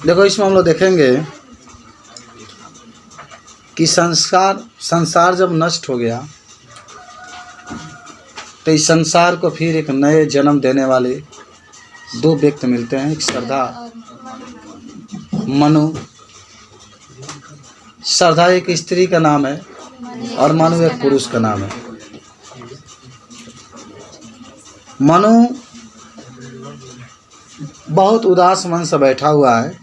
देखो इसमें हम लोग देखेंगे कि संसार जब नष्ट हो गया तो इस संसार को फिर एक नए जन्म देने वाले दो व्यक्ति मिलते हैं, एक श्रद्धा मनु। श्रद्धा एक स्त्री का नाम है और मनु एक पुरुष का नाम है। मनु बहुत उदास मन से बैठा हुआ है।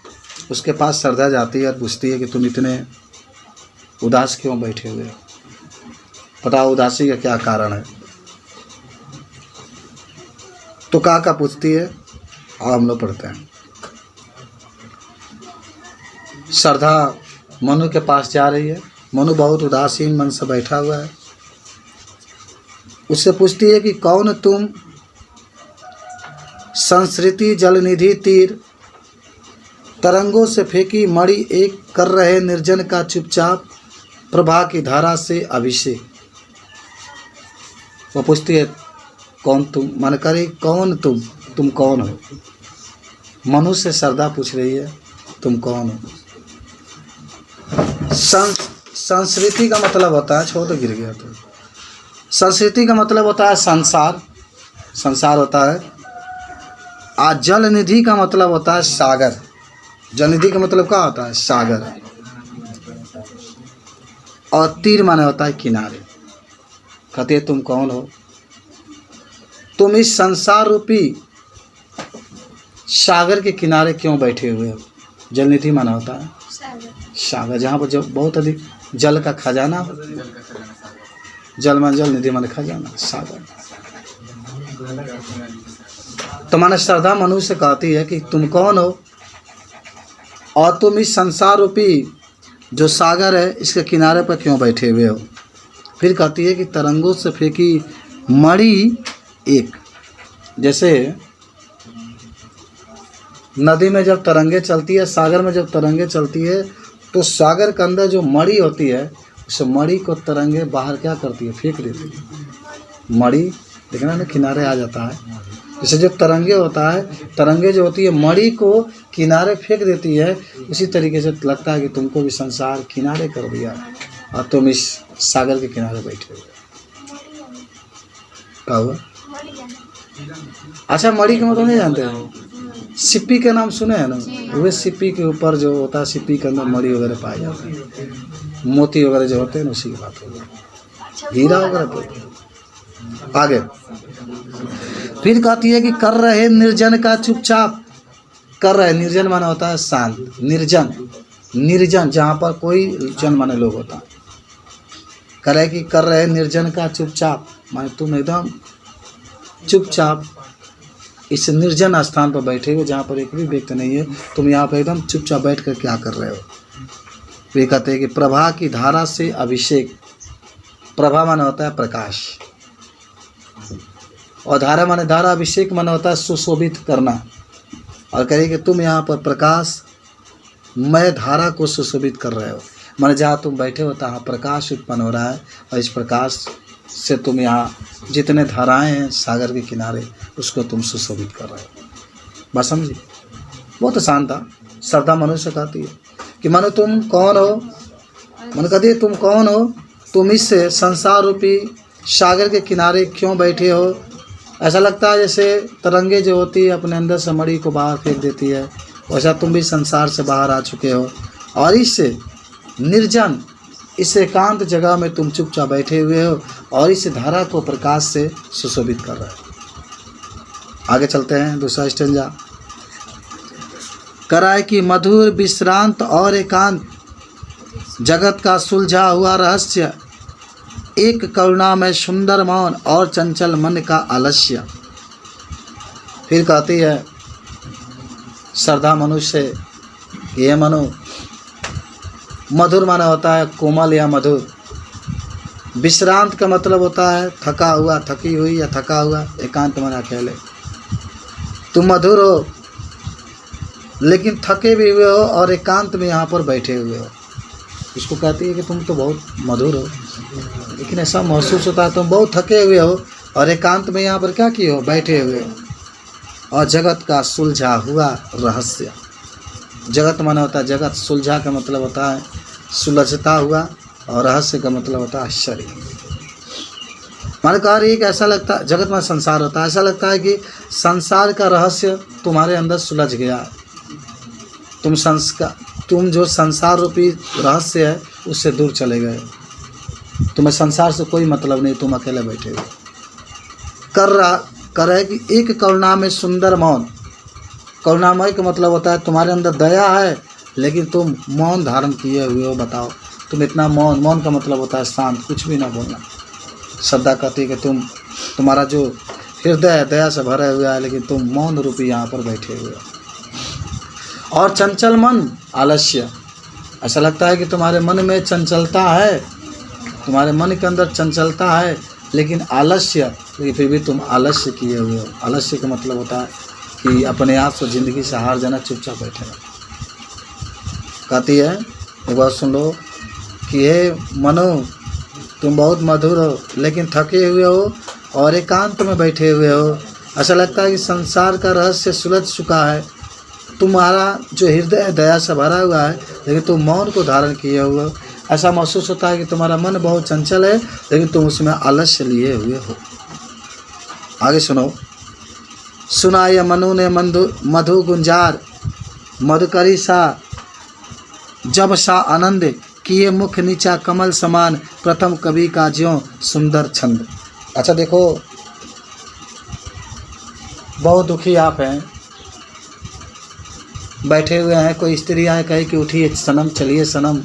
उसके पास श्रद्धा जाती है और पूछती है कि तुम इतने उदास क्यों बैठे हुए हो, बताओ उदासी का क्या कारण है। तो का पूछती है और हम लोग पढ़ते हैं। श्रद्धा मनु के पास जा रही है। मनु बहुत उदासीन मन से बैठा हुआ है। उससे पूछती है कि कौन तुम, संस्कृति जलनिधि तीर, तरंगों से फेंकी मणि एक, कर रहे निर्जन का चुपचाप, प्रभा की धारा से अभिषेक। वो पूछती है कौन तुम, मन करे कौन तुम कौन हो। मनु से श्रद्धा पूछ रही है तुम कौन हो। संस्कृति का मतलब होता है, छोड़ तो गिर गया तो। संस्कृति का मतलब होता है संसार होता है। आज जल निधि का मतलब होता है सागर। जल निधि का मतलब क्या होता है, सागर। और तीर माने होता है किनारे। कहते तुम कौन हो, तुम इस संसार रूपी सागर के किनारे क्यों बैठे हुए हो। जल निधि माना होता है सागर, जहाँ पर जब बहुत अधिक जल का खजाना हो। जल मान जल निधि माने खजाना, सागर। तो माने श्रद्धा मनु से कहती है कि तुम कौन हो और तुम इस संसार रूपी जो सागर है इसके किनारे पर क्यों बैठे हुए हो। फिर कहती है कि तरंगों से फेंकी मणि एक। जैसे नदी में जब तरंगे चलती है, सागर में जब तरंगे चलती है, तो सागर के अंदर जो मणि होती है उस मणि को तरंगे बाहर क्या करती है, फेंक देती है। मणि देखना ना किनारे आ जाता है। जैसे जो तरंगे होता है, तरंगे जो होती है मणि को किनारे फेंक देती है। उसी तरीके से लगता है कि तुमको भी संसार किनारे कर दिया और तुम इस सागर के किनारे बैठे हुए। क्या हुआ? अच्छा, मणि का मतलब नहीं जानते हो? सिप्पी के नाम सुने हैं ना? वह सिप्पी के ऊपर जो होता है, सिप्पी के अंदर मणि वगैरह पाए जाते हैं, मोती वगैरह जो होते हैं ना, उसी की बात होगी, हीरा वगैरह तो। आगे फिर कहती है कि कर रहे निर्जन का चुपचाप। कर रहे, निर्जन माना होता है शांत, निर्जन जहाँ पर कोई जन माने लोग होता है। करे कि कर रहे निर्जन का चुपचाप, माने तुम एकदम चुपचाप इस निर्जन स्थान पर बैठे हुए जहाँ पर एक भी व्यक्ति नहीं है, तुम यहाँ पर एकदम चुपचाप बैठ कर क्या कर रहे हो। वे कहते हैं कि प्रभा की धारा से अभिषेक। प्रभा माने होता है प्रकाश और धारा माने धारा, अभिषेक माने होता है सुशोभित करना। और कहे कि तुम यहाँ पर प्रकाश मय धारा को सुशोभित कर रहे हो, माने जहाँ तुम बैठे हो तहाँ प्रकाश उत्पन्न हो रहा है और इस प्रकाश से तुम यहाँ जितने धाराएं हैं सागर के किनारे उसको तुम सुशोभित कर रहे हो। बात समझी? बहुत आसान था। श्रद्धा मनु से कहती है कि मनु तुम कौन हो। मनु कहती है तुम कौन हो, तुम इस संसार रूपी सागर के किनारे क्यों बैठे हो। ऐसा लगता है जैसे तरंगे जो होती है अपने अंदर से मणि को बाहर फेंक देती है, वैसा तुम भी संसार से बाहर आ चुके हो और इससे निर्जन इस एकांत जगह में तुम चुपचाप बैठे हुए हो और इस धारा को प्रकाश से सुशोभित कर रहे हो। आगे चलते हैं, दूसरा स्टेंजा। कराए कि मधुर विश्रांत और एकांत जगत का सुलझा हुआ रहस्य, एक करुणा में सुंदर मौन और चंचल मन का आलस्य। फिर कहती है श्रद्धा मनुष्य, ये मनु, मधुर माना होता है कोमल या मधुर। विश्रांत का मतलब होता है थका हुआ, थकी हुई या थका हुआ। एकांत माना अकेले। तुम मधुर हो लेकिन थके भी हुए हो और एकांत में यहाँ पर बैठे हुए हो। इसको कहती है कि तुम तो बहुत मधुर हो, लेकिन ऐसा महसूस होता है तुम बहुत थके हुए हो और एकांत में यहाँ पर क्या किए हो, बैठे हुए हो। और जगत का सुलझा हुआ रहस्य, जगत माना होता है जगत, सुलझा का मतलब होता है सुलझता हुआ, और रहस्य का मतलब होता है आश्चर्य। माने कह रही है कि ऐसा लगता है जगत में संसार होता है, ऐसा लगता है कि संसार का रहस्य तुम्हारे अंदर सुलझ गया है। तुम जो संसार रूपी रहस्य है उससे दूर चले गए। तुम्हें संसार से कोई मतलब नहीं, तुम अकेले बैठे हो। कर रहे कि एक करुणा में सुंदर मौन। करुणामय का मतलब होता है तुम्हारे अंदर दया है लेकिन तुम मौन धारण किए हुए हो। बताओ तुम इतना मौन का मतलब होता है शांत, कुछ भी ना बोलना। श्रद्धा कहती है कि तुम्हारा जो हृदय है दया से भरा हुआ है, लेकिन तुम मौन रूपी यहाँ पर बैठे हुए हो। और चंचल मन आलस्य, ऐसा लगता है कि तुम्हारे मन में चंचलता है, तुम्हारे मन के अंदर चंचलता है लेकिन आलस्य, लेकिन फिर भी तुम आलस्य किए हुए हो। आलस्य का मतलब होता है कि अपने आप से ज़िंदगी से हार जाना, चुपचाप बैठे रहो। कहती है एक बार सुन लो कि हे मनो तुम बहुत मधुर हो लेकिन थके हुए हो और एकांत में बैठे हुए हो। ऐसा लगता है कि संसार का रहस्य सुलझ चुका है, तुम्हारा जो हृदय दया से भरा हुआ है लेकिन तुम मौन को धारण किए हुए हो। ऐसा महसूस होता है कि तुम्हारा मन बहुत चंचल है लेकिन तुम उसमें आलस्य लिए हुए हो। आगे सुनो। सुना ये मनु ने मधु गुंजार, मधुकरी सा जब सा आनंद, किए मुख नीचा कमल समान, प्रथम कवि का ज्यों सुंदर छंद। अच्छा देखो, बहुत दुखी आप हैं, बैठे हुए हैं, कोई स्त्री आए कहे कि उठिए सनम, चलिए सनम,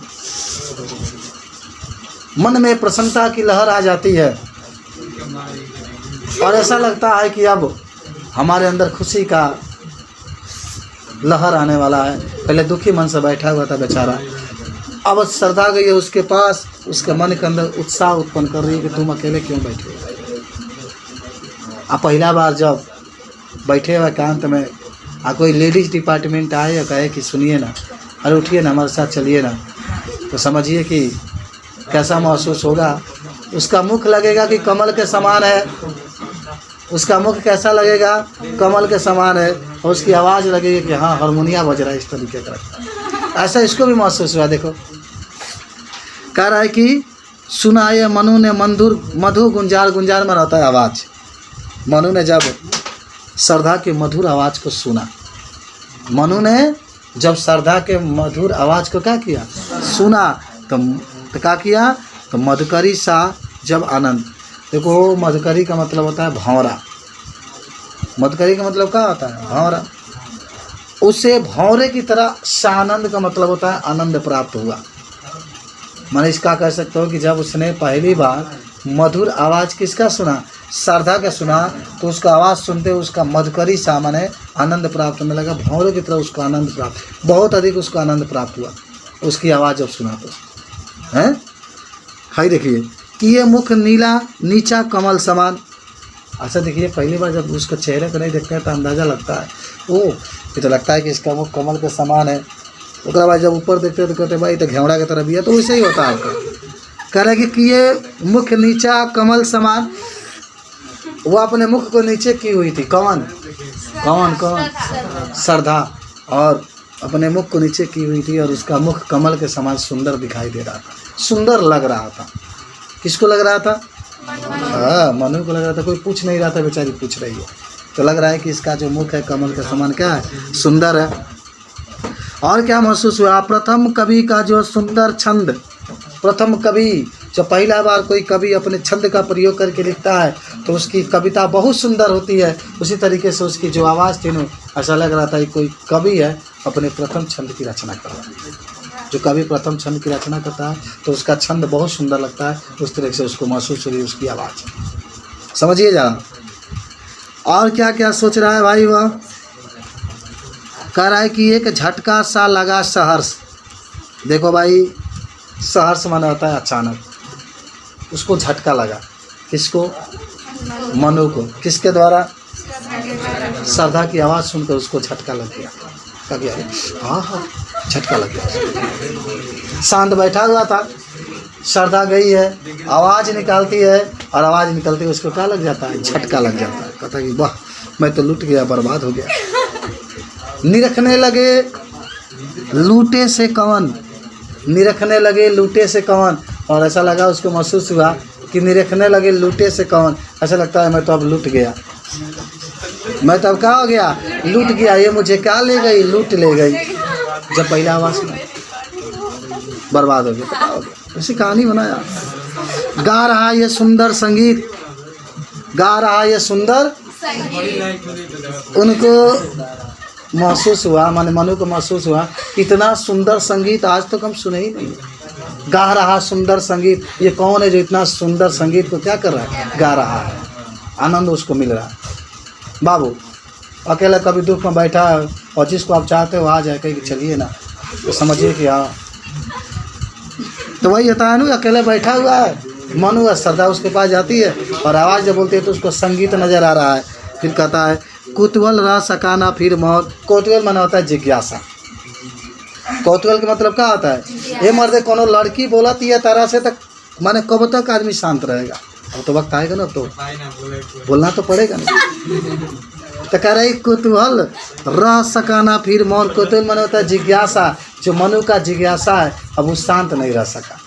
मन में प्रसन्नता की लहर आ जाती है और ऐसा लगता है कि अब हमारे अंदर खुशी का लहर आने वाला है। पहले दुखी मन से बैठा हुआ था बेचारा, अब श्रद्धा गई है उसके पास, उसके मन के अंदर उत्साह उत्पन्न कर रही है कि तुम अकेले क्यों बैठे हो। अब पहला बार जब बैठे हुए एकांत में कोई लेडीज़ डिपार्टमेंट आए या कहे कि सुनिए ना, अरे उठिए ना, हमारे साथ चलिए ना, तो समझिए कि कैसा महसूस होगा। उसका मुख लगेगा कि कमल के समान है, उसका मुख कैसा लगेगा, कमल के समान है, और उसकी आवाज़ लगेगी कि हाँ हारमोनिया बज रहा है, इस तरीके का। ऐसा इसको भी महसूस हुआ। देखो कह रहा है कि सुना ये मनु ने मधु गुंजार, गुंजार में रहता है आवाज़। मनु ने जब श्रद्धा की मधुर आवाज़ को सुना, मनु ने जब श्रद्धा के मधुर आवाज़ को क्या किया, सुना, तो क्या किया, तो मधुकरी सा जब आनंद। देखो मधुकरी का मतलब होता है भौरा, मधुकरी का मतलब क्या होता है, भौरा। उसे भौरे की तरह सानंद का मतलब होता है आनंद प्राप्त हुआ। माने इसका कह सकते हो कि जब उसने पहली बार मधुर आवाज़ किसका सुना, श्रद्धा का सुना, तो उसका आवाज़ सुनते उसका मधुकरी सा माने आनंद प्राप्त होने लगा, भौरे की तरह उसको आनंद प्राप्त, बहुत अधिक उसको आनंद प्राप्त हुआ उसकी आवाज़ जब सुना तो हैं। हाई देखिए कि ये मुख नीला नीचा कमल समान। अच्छा देखिए पहली बार जब उसका चेहरे को नहीं देखते हैं तो अंदाज़ा लगता है ओ ये तो लगता है कि इसका मुख कमल के समान है। उसके बाद जब ऊपर देखते हैं तो कहते भाई तो घेवड़ा की तरह भी है, तो वैसे ही होता है आपका। कह रहे कि ये मुख नीचा कमल समान, वो अपने मुख को नीचे की हुई थी। कौन कौन कौन, श्रद्धा, और अपने मुख को नीचे की हुई थी और उसका मुख कमल के समान सुंदर दिखाई दे रहा था, सुंदर लग रहा था। किसको लग रहा था, हाँ मनु को लग रहा था। कोई पूछ नहीं रहा था, बेचारी पूछ रही है, तो लग रहा है कि इसका जो मुख है कमल के समान क्या है, सुंदर है। और क्या महसूस हुआ, प्रथम कवि का जो सुंदर छंद, प्रथम कवि जब पहला बार कोई कवि अपने छंद का प्रयोग करके लिखता है तो उसकी कविता बहुत सुंदर होती है। उसी तरीके से उसकी जो आवाज़ थी ना, ऐसा लग रहा था कि कोई कवि है अपने प्रथम छंद की रचना कर रहा है। जो कवि प्रथम छंद की रचना करता है तो उसका छंद बहुत सुंदर लगता है, उस तरह से उसको महसूस हो रही है उसकी आवाज़। समझिए जरा और क्या क्या सोच रहा है भाई। वह कह रहा है कि एक झटका सा लगा सहर्ष। देखो भाई सहर्ष माना होता है अचानक, उसको झटका लगा। किसको, मनु को। किसके द्वारा, श्रद्धा की आवाज़ सुनकर उसको झटका लग गया। क्या किया, हाँ हाँ झटका लग गया। शांत बैठा हुआ था, श्रद्धा गई है, आवाज़ निकालती है और आवाज़ निकलती है उसको क्या लग जाता है, झटका लग जाता है। कहता है कि वाह मैं तो लुट गया, बर्बाद हो गया। निरखने लगे लूटे से कवन, निरखने लगे लूटे से कवन, और ऐसा लगा उसको महसूस हुआ कि निरखने लगे लूटे से कवन, ऐसा लगता है मैं तो अब लूट गया, मैं तो अब क्या हो गया, लूट गया, ये मुझे क्या ले गई, लूट ले गई। जब पहला आवाज़ सुना बर्बाद हो गया, क्या हो गया, ऐसी कहानी बनाया। गा रहा ये सुंदर संगीत, गा रहा ये सुंदर, उनको महसूस हुआ, माने मनु को महसूस हुआ इतना सुंदर संगीत आज तक हम सुने ही नहीं। गा रहा सुंदर संगीत, ये कौन है जो इतना सुंदर संगीत को क्या कर रहा है, गा रहा है, आनंद उसको मिल रहा है। बाबू अकेला कभी दुख में बैठा है और जिसको आप चाहते हो आ जाए, कहीं चलिए ना, तो समझिए कि हाँ, तो वही होता है ना, अकेले बैठा हुआ है, मनु और श्रद्धा उसके पास जाती है और आवाज़ जब बोलती है तो उसको संगीत नज़र आ रहा है। फिर कहता है कुतूहल रह सकाना फिर मौत। कौतूहल माना होता है जिज्ञासा। कौतूहल का मतलब क्या होता है, ये मर्दे कोनो लड़की बोलती है तरह से, तक माने कब तक आदमी शांत रहेगा, अब तो वक्त आएगा ना, तो बोलना तो पड़ेगा ना। तो कह रही कुतूहल रह सकाना फिर मौत। कुतूहल माने होता है जिज्ञासा, जो मनु का जिज्ञासा है अब वो शांत नहीं रह सका,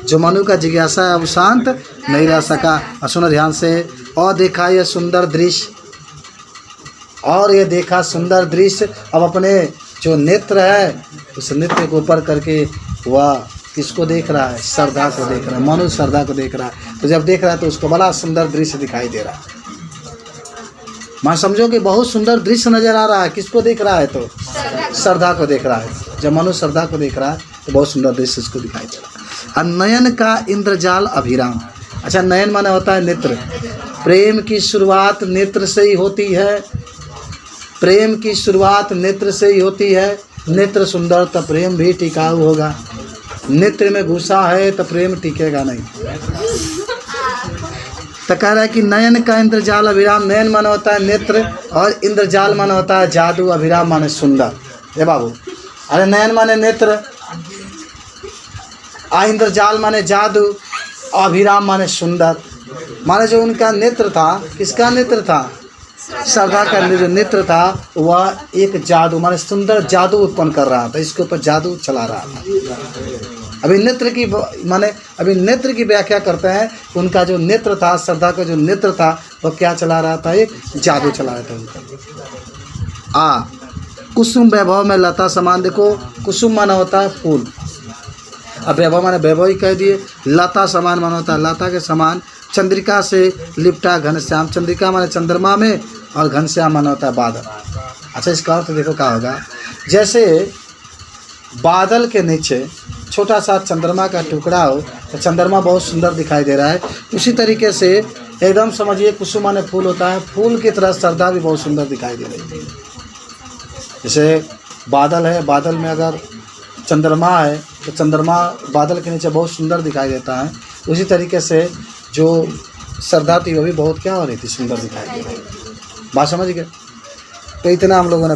जो मनु का जिज्ञासा है अब शांत नहीं रह सका। और सुनो ध्यान से, और देखा ये सुंदर दृश्य, और ये देखा सुंदर दृश्य, अब अपने जो नेत्र है उस नेत्र को ऊपर करके वह किसको देख रहा है, श्रद्धा को देख रहा है, मनु श्रद्धा को देख रहा है। तो जब देख रहा है तो उसको बड़ा सुंदर दृश्य दिखाई दे रहा है। मान समझो कि बहुत सुंदर दृश्य नजर आ रहा है, किसको देख रहा है, तो श्रद्धा को देख रहा है। जब मनु श्रद्धा को देख रहा है तो बहुत सुंदर दृश्य उसको दिखाई दे रहा है। और नयन का इंद्रजाल अभिराम। अच्छा, नयन माने होता है नेत्र। प्रेम की शुरुआत नेत्र से ही होती है, प्रेम की शुरुआत नेत्र से ही होती है। नेत्र सुंदर तो प्रेम भी टिकाऊ होगा, नेत्र में घुसा है तो प्रेम टिकेगा नहीं। तो कह रहा है कि नयन का इंद्रजाल अभिराम। नयन माने होता है नेत्र और इंद्रजाल माने होता है जादू, अभिराम माने सुंदर। ये बाबू, अरे नयन माने नेत्र, इंद्रजाल माने जादू, अभिराम माने सुंदर। माने जो उनका नेत्र था, किसका नेत्र था, श्रद्धा का जो नेत्र था वह एक जादू माने सुंदर जादू उत्पन्न कर रहा था, इसके ऊपर जादू चला रहा था। अभी नेत्र की माने अभी नेत्र की व्याख्या करते हैं, उनका जो नेत्र था, श्रद्धा का जो नेत्र था वह क्या चला रहा था, एक जादू चला रहा था उनका। कुसुम वैभव में लता समान। देखो कुसुम माना होता है फूल, अब वैभव माने वैभव ही कह दिए, लता समान माना होता है लता के समान। चंद्रिका से लिपटा घनश्याम। चंद्रिका माने चंद्रमा में और घनश्याम माना होता है बादल। अच्छा, इसका अर्थ देखो क्या होगा, जैसे बादल के नीचे छोटा सा चंद्रमा का टुकड़ा हो तो चंद्रमा बहुत सुंदर दिखाई दे रहा है, उसी तरीके से एकदम समझिए कुसुम माने फूल होता है, फूल की तरह श्रद्धा भी बहुत सुंदर दिखाई दे रही है। जैसे बादल है, बादल में अगर चंद्रमा है तो चंद्रमा बादल के नीचे बहुत सुंदर दिखाई देता है, उसी तरीके से जो श्रद्धा थी वो भी बहुत क्या हो रही थी, सुंदर दिखाई दे रही है। बात समझ गए? तो इतना हम लोगों ने